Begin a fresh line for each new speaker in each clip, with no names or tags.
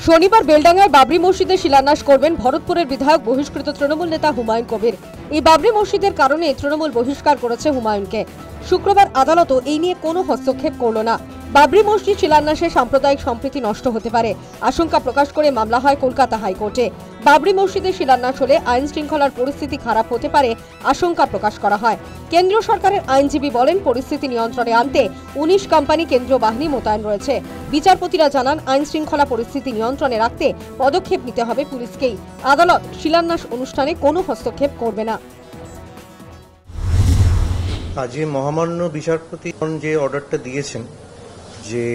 শনিবার বেলডাঙ্গায় বাবরি মসজিদে শিলান্যাস করবেন ভরতপুরের বিধায়ক বহিষ্কৃত তৃণমূল নেতা হুমায়ুন কবির। এই বাবরি মসজিদের কারণে তৃণমূল বহিষ্কার করেছে হুমায়ুনকে। শুক্রবার আদালতও এই নিয়ে কোনো হস্তক্ষেপ করল না। বাবরি মসজিদ শিলান্যাসে সাম্প্রদায়িক সম্প্রীতি নষ্ট হতে পারে আশঙ্কা প্রকাশ করে মামলা হয় কলকাতা হাইকোর্টে। বাবরি মসজিদে শিলান্যাস হলে আইন শৃঙ্খলার পরিস্থিতি খারাপ হতে পারে আশঙ্কা প্রকাশ করা হয়। কেন্দ্রীয় সরকারের আইনজীবী বলেন, পরিস্থিতি নিয়ন্ত্রণে আনতে 19 কোম্পানি কেন্দ্রীয় বাহিনী মোতায়েন রয়েছে। বিচারপতিরা জানান, আইন শৃঙ্খলা পরিস্থিতি নিয়ন্ত্রণে রাখতে পদক্ষেপ নিতে হবে পুলিশকেই। আদালত শিলান্যাস অনুষ্ঠানে কোনো হস্তক্ষেপ করবে না।
আজকে মহামান্য বিচারপতি যে অর্ডারটা দিয়েছেন, যে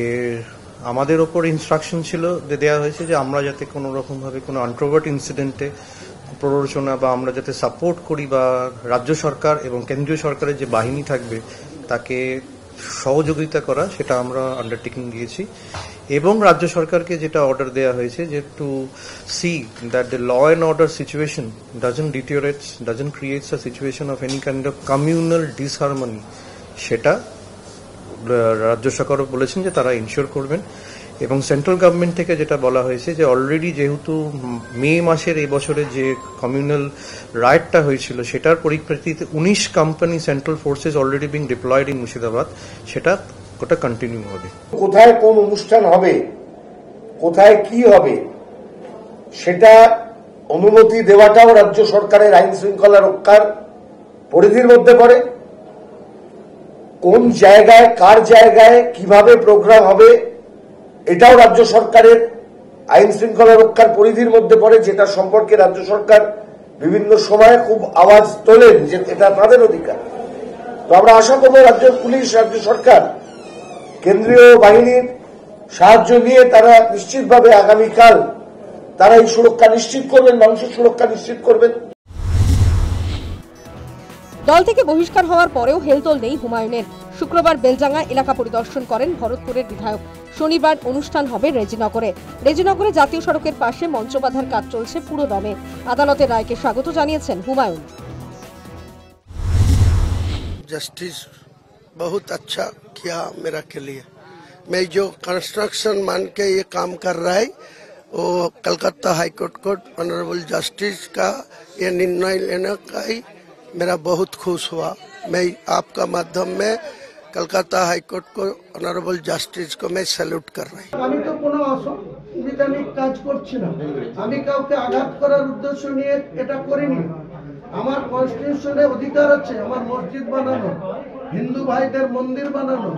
আমাদের ওপর ইনস্ট্রাকশন ছিল দেওয়া হয়েছে যে আমরা যাতে কোনো রকম ভাবে কোনো আনট্রোভার্ট ইনসিডেন্টে প্ররোচনা বা আমরা যাতে সাপোর্ট করি বা রাজ্য সরকার এবং কেন্দ্রীয় সরকারের যে বাহিনী থাকবে তাকে সহযোগিতা করা, সেটা আমরা আন্ডারটেকিং দিয়েছি। এবং রাজ্য সরকারকে যেটা অর্ডার দেওয়া হয়েছে যে to see that the law and order situation doesn't deteriorates, doesn't creates a situation of any kind of communal disharmony, সেটা রাজ্য সরকার বলেছেন যে তারা ইনশিওর করবেন। এবং সেন্ট্রাল গভর্নমেন্ট থেকে যেটা বলা হয়েছে যে অলরেডি যেহেতু মে মাসের এই বছরে যে কমিউনাল রাইটটা হয়েছিল সেটার পরিপ্রেক্ষিতে 19 company central forces already being diploid in Murshidabad, সেটা ওটা কন্টিনিউ হবে।
কোথায় কোন অনুষ্ঠান হবে, কোথায় কি হবে, সেটা অনুমতি দেওয়াটাও রাজ্য সরকারের আইন শৃঙ্খলা রক্ষার পরিধির মধ্যে পড়ে। কোন জায়গায়, কার জায়গায় কিভাবে প্রোগ্রাম হবে, এটাও রাজ্য সরকারের আইন শৃঙ্খলা রক্ষার পরিধির মধ্যে পড়ে, যেটা সম্পর্কে রাজ্য সরকার বিভিন্ন সময়ে খুব আওয়াজ তোলেন যে এটা তাদের অধিকার। তো আমরা আশা করব রাজ্য পুলিশ, রাজ্য সরকার কেন্দ্রীয় বাহিনীর সাহায্য নিয়ে তারা নিশ্চিতভাবে আগামীকাল তারা এই সুরক্ষা নিশ্চিত করবেন, মানুষের সুরক্ষা নিশ্চিত করবেন।
দল থেকে বহিষ্কার হওয়ার পরেও হেলদোল নেই হুমায়ুনের। শুক্রবার বেলডাঙ্গা এলাকা পরিদর্শন করেন ভরতপুরের বিধায়ক। শনিবার অনুষ্ঠান হবে রেজিনগরে। রেজিনগরে জাতীয় সড়কের পাশে মঞ্চ বাঁধার কাজ চলছে পুরো দমে। আদালতের রায়কে স্বাগত জানিয়েছেন হুমায়ুন।
जस्टिस बहुत अच्छा किया मेरा के लिए। मैं जो कंस्ट्रक्शन मान के ये काम कर रहा है वो Calcutta high court honourable justice का ये निर्णय लेने का ही मेरा बहुत खुश हुआ। मैं आपका माध्यम में कलकत्ता हाई कोर्ट को ऑनरेबल जस्टिस को मैं सैल्यूट कर रहा हूँ।
আমি তো কোনো অসাংবিধানিক কাজ করছি না, আমি কাউকে আঘাত করার উদ্দেশ্য নিয়ে এটা করিনি। আমার কনস্টিটিউশনে অধিকার আছে আমার মসজিদ বানানো, হিন্দু ভাইদের মন্দির বানানো।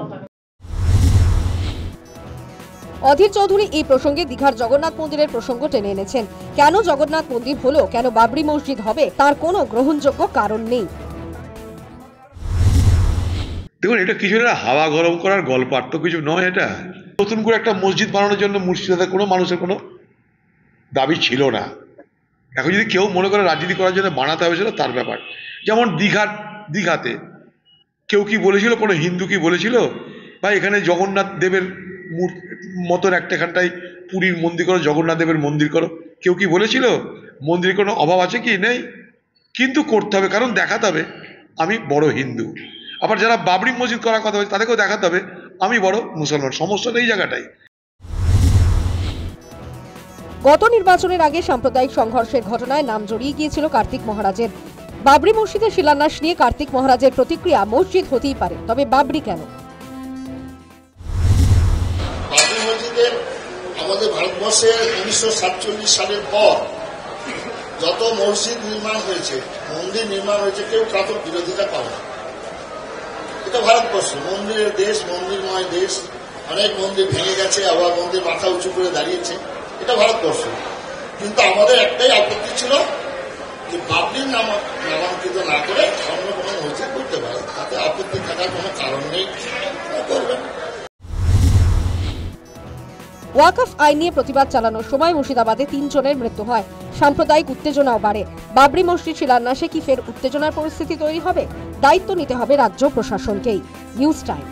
অধীর চৌধুরী এই প্রসঙ্গে দীঘার জগন্নাথ মন্দিরের প্রসঙ্গ টেনে এনেছেন। কেন জগন্নাথ মন্দির হলো, কেন বাবরি মসজিদ হবে, তার কোনো গ্রহণযোগ্য কারণ নেই।
দেখুন, এটা কিছু একটা হাওয়া গরম করার গল্প, আর তো কিছু নয়। এটা নতুন করে একটা মসজিদ বানানোর জন্য মুর্শিদাবাদের কোনো মানুষের কোনো দাবি ছিল না। এখন যদি কেউ মনে করে রাজনীতি করার জন্য বানাতে হবে, সেটা তার ব্যাপার। যেমন দীঘাতে কেউ কি বলেছিল, কোনো হিন্দু কি বলেছিল বা এখানে জগন্নাথ দেবের মতন একটাখানটাই পুরীর মন্দির করো, জগন্নাথ দেবের মন্দির করো? কেউ কি বলেছিল? মন্দিরের কোনো অভাব আছে কি? নেই। কিন্তু করতে হবে, কারণ দেখাতে হবে আমি বড় হিন্দু। আবার যারা বাবরি মসজিদ করার কথা বলছে তাদেরকেও দেখাতে হবে আমি বড় মুসলমান। সমস্যাটা এই জায়গাটাই।
গত নির্বাচনের আগে সাম্প্রদায়িক সংঘর্ষের ঘটনায় নাম জড়িয়ে গিয়েছিল কার্তিক মহারাজের। বাবরি মসজিদের শিলান্যাস নিয়ে কার্তিক মহারাজের প্রতিক্রিয়া, মসজিদ হতেই পারে, তবে বাবরি কেন?
বাবরি মসজিদে আমাদের ভারতবর্ষে 1947 সালের পর যত মসজিদ নির্মাণ হয়েছে, মন্দির নির্মাণ হয়েছে, কেউ কারোর বিরোধিতা করে না। এটা ভারতবর্ষ মন্দিরের দেশ, মন্দিরময় দেশ। অনেক মন্দির ভেঙে গেছে, আবার মন্দির মাথা উঁচু করে দাঁড়িয়েছে। এটা ভারতবর্ষ। কিন্তু আমাদের একটাই আপত্তি ছিল যে বাবরির নামাঙ্কিত না করে অন্য কোনো মসজিদ করতে পারে, তাতে আপত্তি থাকার কোনো কারণ নেই, করবেন।
ওয়াকফ আইন নিয়ে প্রতিবাদ চালানোর সময় মুর্শিদাবাদে 3 জনের মৃত্যু হয়। সাম্প্রদায়িক উত্তেজনাও বাড়ে। বাবরি মসজিদ শিলান্যাসে কি ফের উত্তেজনার পরিস্থিতি তৈরি হবে? দায়িত্ব নিতে হবে রাজ্য প্রশাসনকেই। News time.